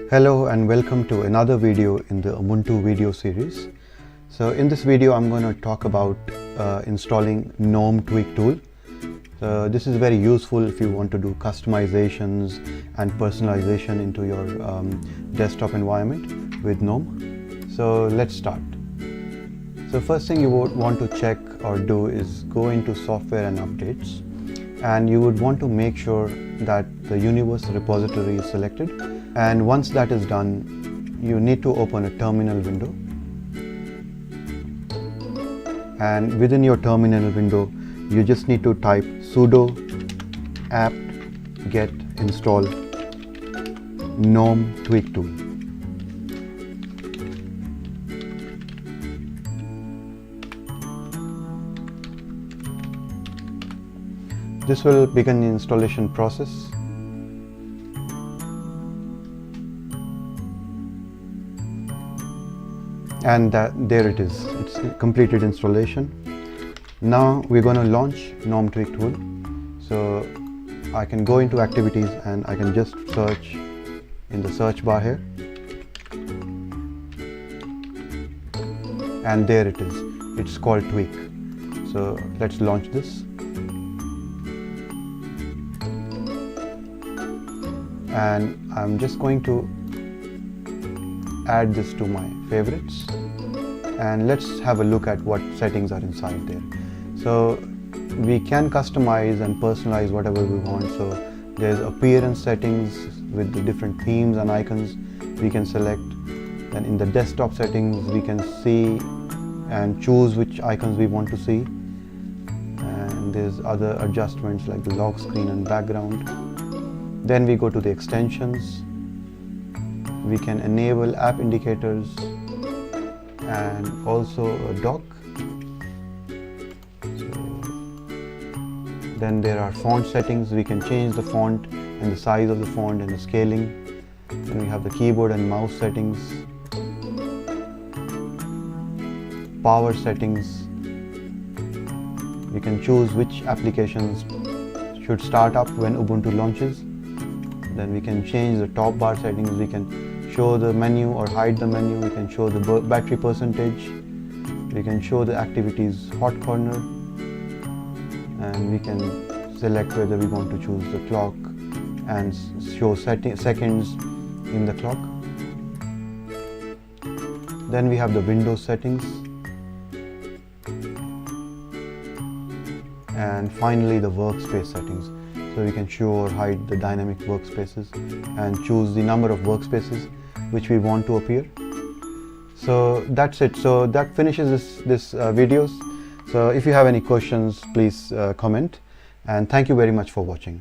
Hello and welcome to another video in the Ubuntu video series. So in this video I'm going to talk about installing gnome-tweak-tool. So this is very useful if you want to do customizations and personalization into your desktop environment with GNOME. So let's start. So first thing you would want to check or do is go into software and updates, and you would want to make sure that the universe repository is selected. And once that is done, you need to open a terminal window, and within your terminal window you just need to type sudo apt get install gnome-tweak-tool. This will begin the installation process. And there it is, it's completed installation. Now we're going to launch gnome-tweak-tool. So I can go into activities and I can just search in the search bar here, and there it is, it's called Tweak. So let's launch this. And I'm just going to add this to my favorites, and let's have a look at what settings are inside there. So we can customize and personalize whatever we want. So there's appearance settings with the different themes and icons we can select. Then in the desktop settings we can see and choose which icons we want to see, and there's other adjustments like the lock screen and background. Then we go to the extensions. We can enable app indicators and also a dock. Then there are font settings. We can change the font and the size of the font and the scaling. Then we have the keyboard and mouse settings, power settings. We can choose which applications should start up when Ubuntu launches. Then we can change the top bar settings. We can show the menu or hide the menu. We can show the battery percentage. We can show the activities hot corner, and we can select whether we want to choose the clock and show seconds in the clock. Then we have the Windows settings, and finally the workspace settings. So we can show or hide the dynamic workspaces and choose the number of workspaces which we want to appear. So that's it. So that finishes this videos. So if you have any questions, please comment, and thank you very much for watching.